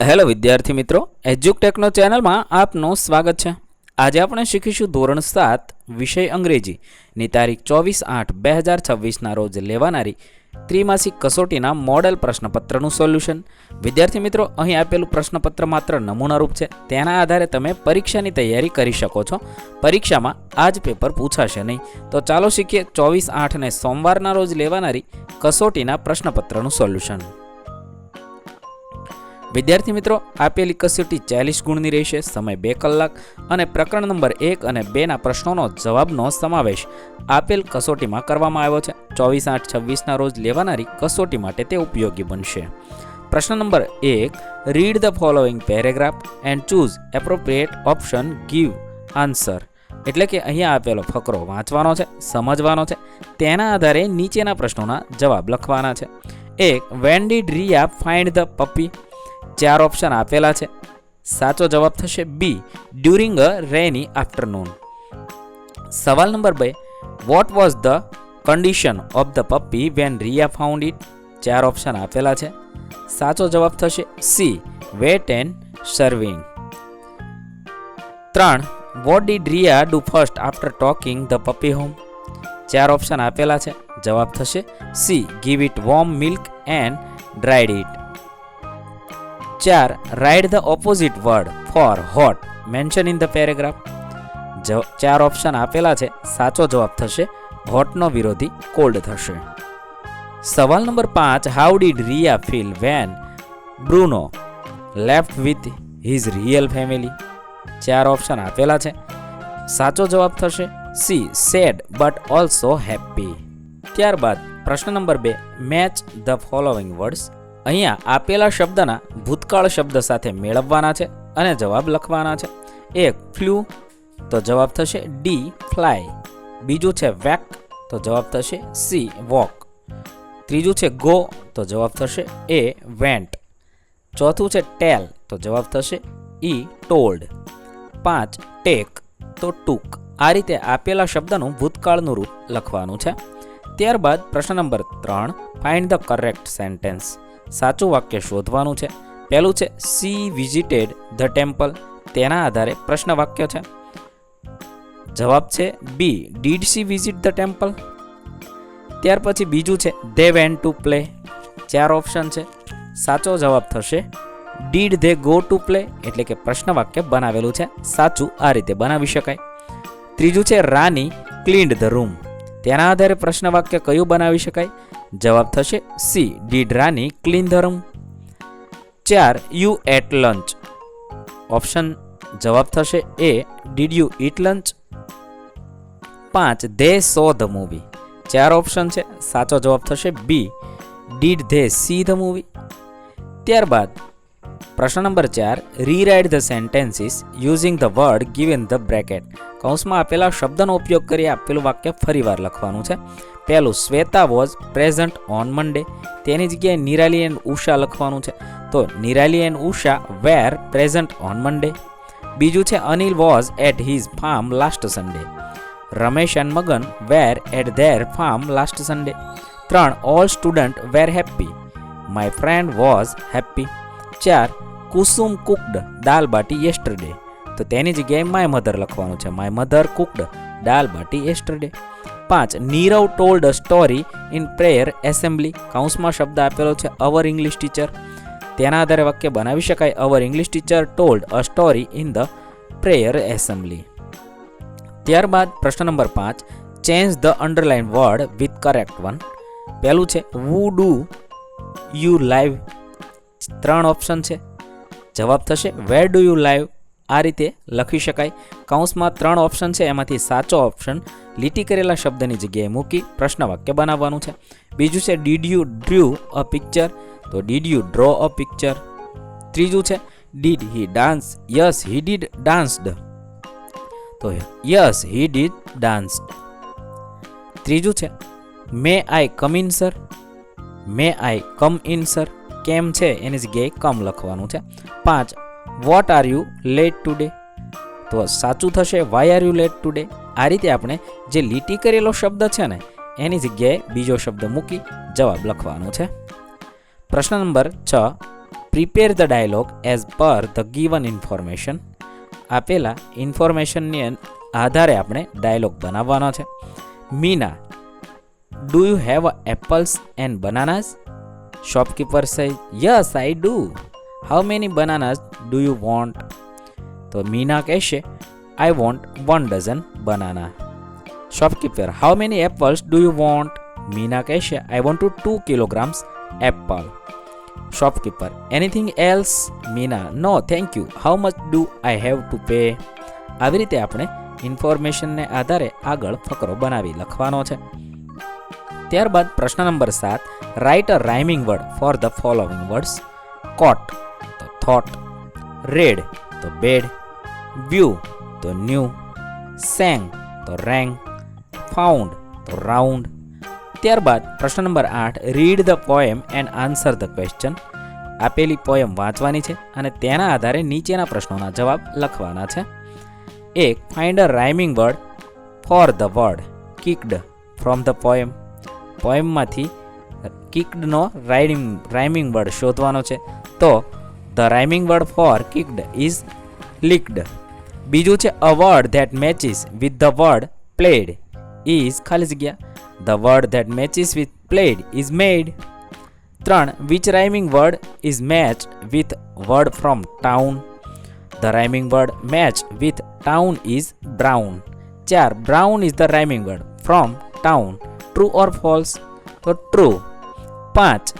Hello વિદ્યાર્થી મિત્રો, એજ્યુકટેકનો ચેનલમાં આપનું સ્વાગત છે। આજે આપણે શીખીશું ધોરણ 7 વિષય અંગ્રેજીની તારીખ 24/8/2026ના રોજ લેવાનારી ત્રિમાસિક કસોટીના મોડેલ પ્રશ્નપત્રનું સોલ્યુશન। વિદ્યાર્થી મિત્રો, અહીં આપેલું પ્રશ્નપત્ર માત્ર નમૂનારૂપ છે। તેના આધારે તમે પરીક્ષાની તૈયારી કરી શકો છો। પરીક્ષામાં આ જ પેપર પૂછાશે નહીં। તો ચાલો શીખીએ 24/8 ને સોમવારના રોજ લેવાનારી કસોટીના પ્રશ્નપત્રનું સોલ્યુશન। વિદ્યાર્થી મિત્રો, આપેલી કસોટી 40 ગુણની રહેશે। સમય 2 કલાક અને પ્રકરણ નંબર 1 અને 2ના પ્રશ્નોનો જવાબનો સમાવેશ આપેલ કસોટીમાં કરવામાં આવ્યો છે। 24/8/26ના રોજ લેવાનારી કસોટી માટે તે ઉપયોગી બનશે। પ્રશ્ન number 1, read the following paragraph and choose appropriate option, give answer. એટલે કે અહીંયા આપેલો ફકરો વાંચવાનો છે, સમજવાનો છે, તેના આધારે નીચેના પ્રશ્નોના જવાબ લખવાના છે। 1, when did Riya find the puppy? 4 option આપેલા છે। સાચો જવાબ થશે b, during a rainy afternoon. સવાલ નંબર 2, what was the condition of the puppy when Riya found it? 4 option આપેલા છે। સાચો જવાબ થશે c, wet and shivering. 3, what did Riya do first after taking the puppy home? 4 option આપેલા છે। જવાબ થશે c, give it warm milk and dried it. 4, write the opposite word for hot mentioned in the paragraph? 4 option આપેલા છે। સાચો જવાબ થશે હોટનો વિરોધી કોલ્ડ થશે। સવાલ નંબર 5, how did Riya feel when Bruno left with his real family? 4 option આપેલા છે। સાચો જવાબ થશે c, sad but also happy. ત્યારબાદ પ્રશ્ન નંબર 2, મેચ ધ ફોલોઈંગ વર્ડ્સ। અહીંયા આપેલા શબ્દના ભૂતકાળ શબ્દ સાથે મેળવવાના છે અને જવાબ લખવાના છે। 1, ફ્લ્યુ, તો જવાબ થશે ડી, ફ્લાય। બીજું છે વેક, તો જવાબ થશે સી, વોક। ત્રીજું છે ગો, તો જવાબ થશે એ, વેન્ટ। ચોથું છે ટેલ, તો જવાબ થશે ઈ, ટોલ્ડ। 5, ટેક, તો ટૂક। આ રીતે આપેલા શબ્દનું ભૂતકાળનું રૂપ લખવાનું છે। ત્યારબાદ પ્રશ્ન number 3, find the correct sentence. સાચું વાક્ય શોધવાનું છે। પહેલું છે સી વિઝિટેડ ધ ટેમ્પલ, તેના આધારે પ્રશ્ન વાક્ય છે। જવાબ છે B, did she visit the temple. ત્યાર પછી બીજું છે they went to play. 4 option છે। સાચો જવાબ થશે did they go to play, એટલે કે પ્રશ્ન વાક્ય બનાવેલું છે, સાચું આ રીતે બનાવી શકાય। ત્રીજું છે રાની ક્લીન્ડ ધ રૂમ, તેના આધારે પ્રશ્ન વાક્ય કયું બનાવી શકાય? જવાબ થશે C, did Rani clean the room. 4, you ate lunch, option જવાબ થશે A, did you eat lunch. 5, they saw the movie. 4 option છે। સાચો જવાબ થશે B, did they see the movie. ત્યારબાદ પ્રશ્ન number 4, rewrite the sentences using the word given the bracket. કૌંસમાં આપેલા શબ્દનો ઉપયોગ કરી આપેલું વાક્ય ફરીવાર લખવાનું છે। પહેલું, Shweta was present on Monday, તેની જગ્યાએ નિરાલી એન્ડ ઉષા લખવાનું છે, તો Nirali and Usha were present on Monday. બીજું છે Anil was at his farm last Sunday, Ramesh and Magan were at their farm last Sunday. 3, all student were happy, my friend was happy. 4, Kusum cooked dal bati yesterday, તો તેની જગ્યાએ માય મધર લખવાનું છે, my mother cooked dal bati yesterday. 5, Nirav told a story in prayer assembly, કૌંસમાં શબ્દ આપેલો છે અવર English teacher, તેના આધારે વાક્ય બનાવી શકાય our English teacher told a story in the prayer assembly. ત્યારબાદ પ્રશ્ન number 5, change the underline word with correct one. પહેલું છે who do you live. 3 option છે। જવાબ થશે વેર ડુ યુ લાઈવ, આ રીતે લખી શકાય। કૌંસમાં 3 ઓપ્શન છે, એમાંથી સાચો ઓપ્શન લીટી કરેલા શબ્દની જગ્યાએ મૂકી પ્રશ્ન વાક્ય બનાવવાનું છે। બીજું છે did you drew a picture, તો did you draw a picture. ત્રીજું છે did he dance, yes he did danced, તો યસ હી ડીડ ડાન્સ્ડ। ત્રીજું છે may I come in sir, may I come in sir, કેમ છે એની જગ્યાએ કમ લખવાનું છે। 5, what are you late today, તો સાચું થશે why are you late today. આ રીતે આપણે જે લીટી કરેલો શબ્દ છે ને એની જગ્યાએ બીજો શબ્દ મૂકી જવાબ લખવાનો છે। પ્રશ્ન number 6, prepare the dialogue as per the given information. આપેલા ઇન્ફોર્મેશનની આધારે આપણે ડાયલોગ બનાવવાનો છે. Meena, do you have apples and bananas? Shopkeeper say, yes I do. How many bananas do you want? તો મીના કહેશે, I want 1 dozen banana. Shopkeeper, how many apples do you want? Meena કહેશે, I want 2 kilograms apple. Shopkeeper, anything else? Meena, no thank you. How much do I have to pay? આવી રીતે આપણે ઇન્ફોર્મેશનને આધારે આગળ ફકરો બનાવી લખવાનો છે. ત્યારબાદ પ્રશ્ન number 7, write a rhyming word for the following words. Coat તો થોટ, રેડ તો બેડ, વ્યૂ તો ન્યૂ, સેંગ તો રેંગ, ફાઉન્ડ તો રાઉન્ડ. ત્યારબાદ પ્રશ્ન number 8, read the poem and answer the question. આપેલી પોએમ વાંચવાની છે અને તેના આધારે નીચેના પ્રશ્નોના જવાબ લખવાના છે. 1, find a rhyming word for the word kicked from the poem. પોએમમાંથી કિક્ડનો રાઇમિંગ વર્ડ શોધવાનો છે. તો the rhyming word for kicked is licked. બીજું છે, a word that matches with the word played is ખાલી જગ્યા. The word that matches with played is made. 3, which rhyming word is match with word from town? The rhyming word match with town is brown. 4, brown is the rhyming word from town. True or false? તો true. 5,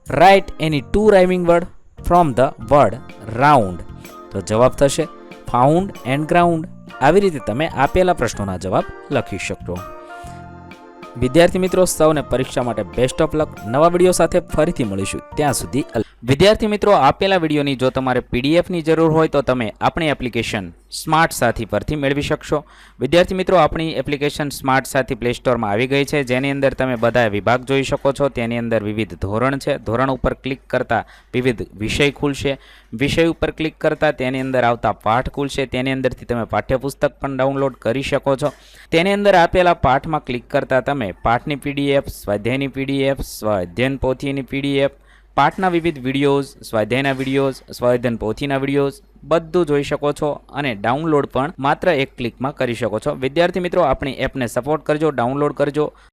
write any 2 rhyming word from the word round. તો જવાબ થશે found and ground. આવી રીતે તમે આપેલા પ્રશ્નોના જવાબ લખી શકશો. વિદ્યાર્થી મિત્રો, સૌને પરીક્ષા માટે બેસ્ટ ઓફ લક. નવા વિડીયો સાથે ફરીથી મળીશું. ત્યાં સુધી વિદ્યાર્થી મિત્રો, આપેલા વિડીયોની જો તમારે પીડીએફની જરૂર હોય તો તમે આપણી એપ્લિકેશન સ્માર્ટ સાથી પરથી મેળવી શકશો. વિદ્યાર્થી મિત્રો, આપણી એપ્લિકેશન સ્માર્ટ સાથી પ્લે સ્ટોરમાં આવી ગઈ છે, જેની અંદર તમે બધા વિભાગ જોઈ શકો છો. તેની અંદર વિવિધ ધોરણ છે. ધોરણ ઉપર ક્લિક કરતાં વિવિધ વિષય ખુલશે. વિષય ઉપર ક્લિક કરતાં તેની અંદર આવતા પાઠ ખુલશે. તેની અંદરથી તમે પાઠ્યપુસ્તક પણ ડાઉનલોડ કરી શકો છો. તેની અંદર આપેલા પાઠમાં ક્લિક કરતાં તમે પાઠની પીડીએફ, સ્વાધ્યાયની પીડીએફ, સ્વાધ્યાયન પોથીની પીડીએફ, પાઠના વિવિધ વિડીયોઝ, સ્વાધ્યાયના વિડીયોઝ, સ્વાધ્યાયન પોથીના વિડીયોઝ બધું જોઈ શકો છો અને ડાઉનલોડ પણ માત્ર એક ક્લિકમાં કરી શકો છો. વિદ્યાર્થી મિત્રો, આપણી એપને સપોર્ટ કરજો, ડાઉનલોડ કરજો.